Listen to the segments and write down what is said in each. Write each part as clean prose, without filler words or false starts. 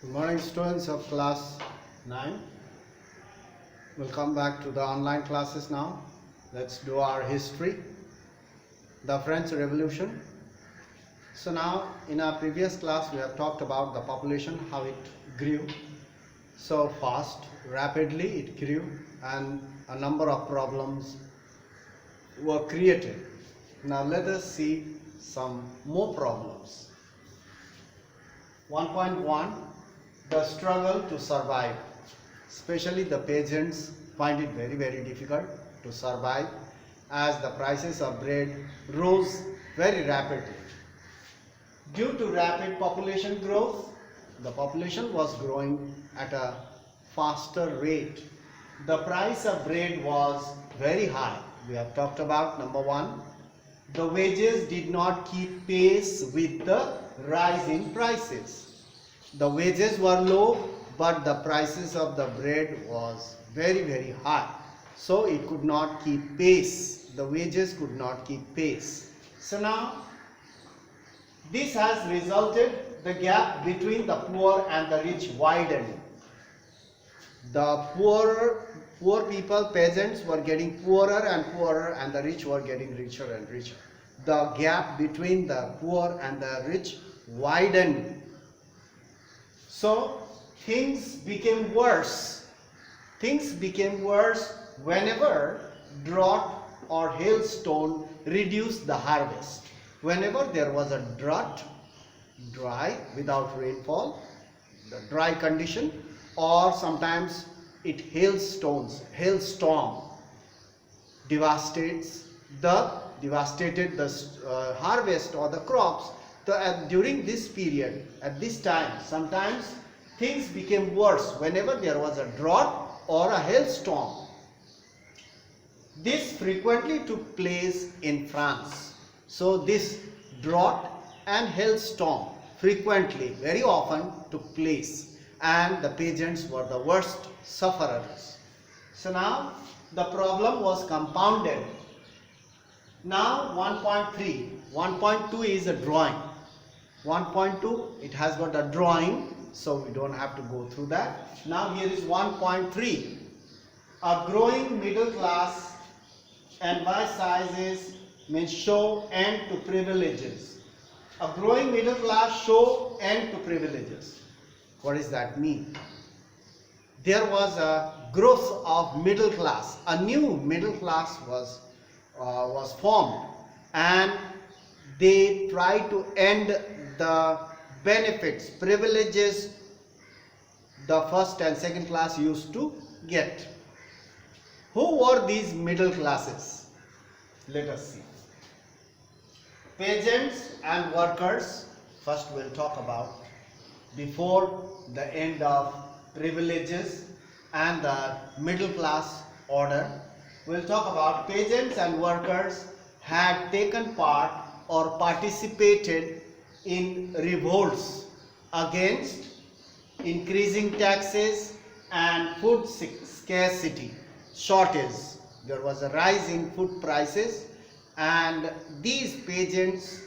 Good morning, students of class 9. We'll come back to the online classes now. Let's do our history. The French Revolution. So now in our previous class we have talked about the population, how it grew so fast, rapidly it grew, and a number of problems were created. Now let us see some more problems. 1.1, the struggle to survive. Especially the peasants find it very difficult to survive as the prices of bread rose very rapidly. Due to rapid population growth, the population was growing at a faster rate. The price of bread was very high. We have talked about number 1. The wages did not keep pace with the rising prices. The wages were low, but the prices of the bread was very high. So it could not keep pace. The wages could not keep pace. So now this has resulted the gap between the poor and the rich widening. The poor people, peasants, were getting poorer and the rich were getting richer and richer. The gap between the poor and the rich widened. So things became worse. Things became worse whenever drought or hailstone reduced the harvest. Whenever there was a drought, dry, without rainfall, the dry condition, or sometimes it hailstorm devastated the harvest or the crops. During this period, at this time, sometimes things became worse whenever there was a drought or a hailstorm. This frequently took place in France. So this drought and hailstorm frequently, very often took place, and the peasants were the worst sufferers. So now the problem was compounded. Now 1.3, 1.2 is a drawing. 1.2, it has got a drawing, so we don't have to go through that. Now here is 1.3. A growing middle class emphasizes means show end to privileges. A growing middle class show end to privileges. What does that mean? There was a growth of middle class. A new middle class was formed, and they tried to end the benefits, privileges the first and second class used to get. Who were these middle classes? Let us see. Peasants and workers, first we'll talk about, before the end of privileges and the middle class order. We'll talk about peasants and workers had taken part or participated in revolts against increasing taxes and food scarcity, shortage. There was a rise in food prices, and these peasants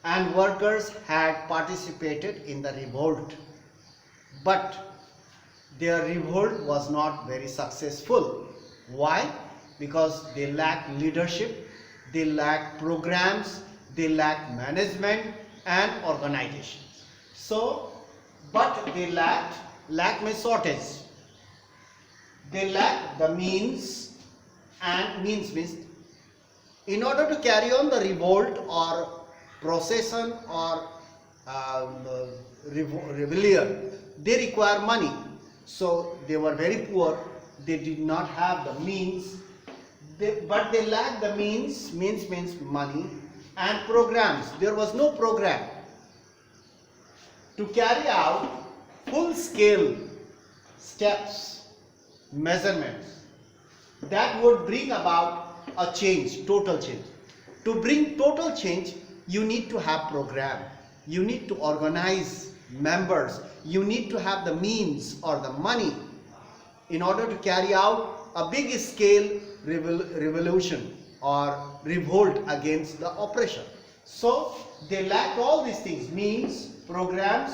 and workers had participated in the revolt. But their revolt was not very successful. Why? Because they lacked leadership, they lacked programs, they lacked management and organization. So, but they lack means shortage. They lacked the means, and means in order to carry on the revolt or procession or rebellion, they require money. So they were very poor. They did not have the means, but they lacked the means money and programs. There was no program to carry out full-scale steps, measurements that would bring about a change, total change. To bring total change, you need to have program. You need to organize members. You need to have the means or the money in order to carry out a big scale revolution or revolt against the oppression. So they lacked all these things, means, programs,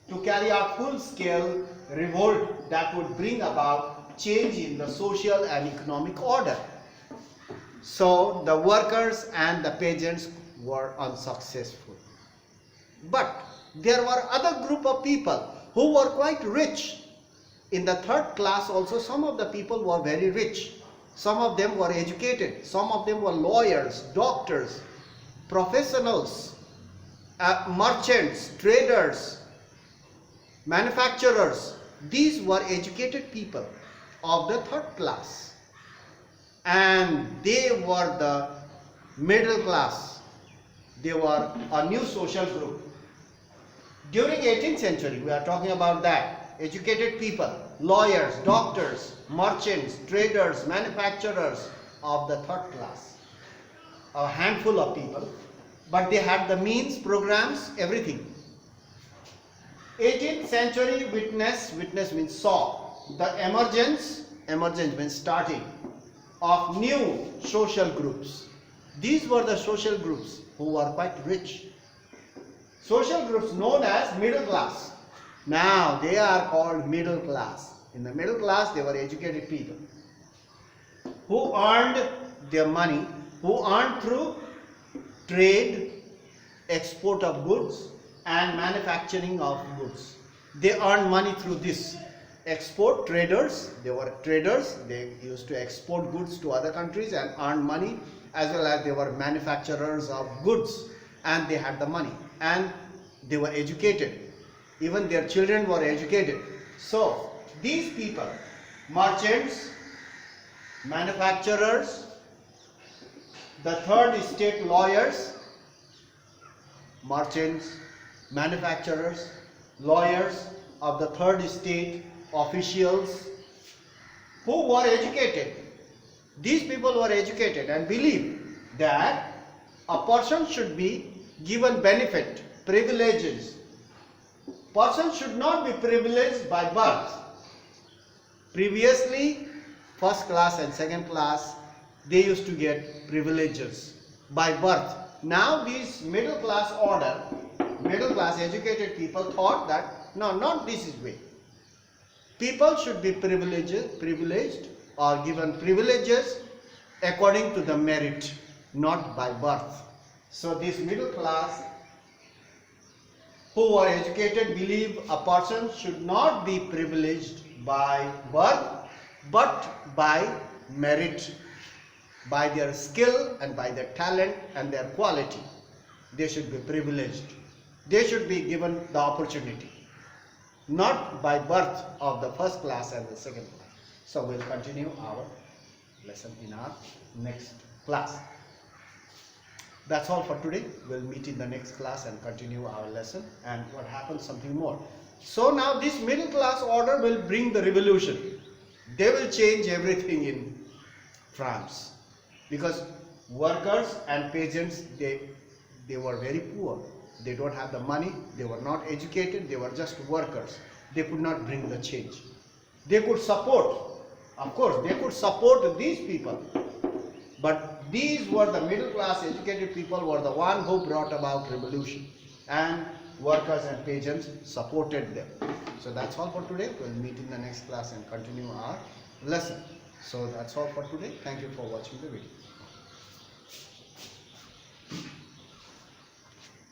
to carry out full-scale revolt that would bring about change in the social and economic order. So the workers and the peasants were unsuccessful. But there were other group of people who were quite rich. In the third class also, some of the people were very rich. Some of them were educated. Some of them were lawyers, doctors, professionals, merchants, traders, manufacturers. These were educated people of the third class. And they were the middle class. They were a new social group. During 18th century, we are talking about that. Educated people, lawyers, doctors, merchants, traders, manufacturers of the third class. A handful of people, but they had the means, programs, everything. 18th century witness means saw the emergence means starting of new social groups. These were the social groups who were quite rich. Social groups known as middle class. Now they are called middle class. In the middle class, they were educated people who earned their money, who earned through trade, export of goods and manufacturing of goods. They earned money through this. Export traders, they were traders, they used to export goods to other countries and earn money, as well as they were manufacturers of goods and they had the money and they were educated. Even their children were educated. So these people, merchants, manufacturers, the third estate lawyers, merchants, manufacturers, lawyers of the third estate, officials who were educated. These people were educated and believed that a person should be given benefit, privileges. Person should not be privileged by birth. Previously, first class and second class, they used to get privileges by birth. Now these middle class order, middle class educated people thought that no, not this is way. People should be privileged or given privileges according to the merit, not by birth. So this middle class who were educated believe a person should not be privileged by birth but by merit, by their skill and by their talent and their quality. They should be privileged. They should be given the opportunity, not by birth of the first class and the second class. So we'll continue our lesson in our next class. That's all for today. We'll meet in the next class and continue our lesson. And what happens, something more. So now this middle class order will bring the revolution. They will change everything in France. Because workers and peasants, they were very poor. They don't have the money. They were not educated. They were just workers. They could not bring the change. They could support. Of course, they could support these people. But these were the middle class educated people were the one who brought about revolution. And workers and peasants supported them. So that's all for today. We'll meet in the next class and continue our lesson. So that's all for today. Thank you for watching the video.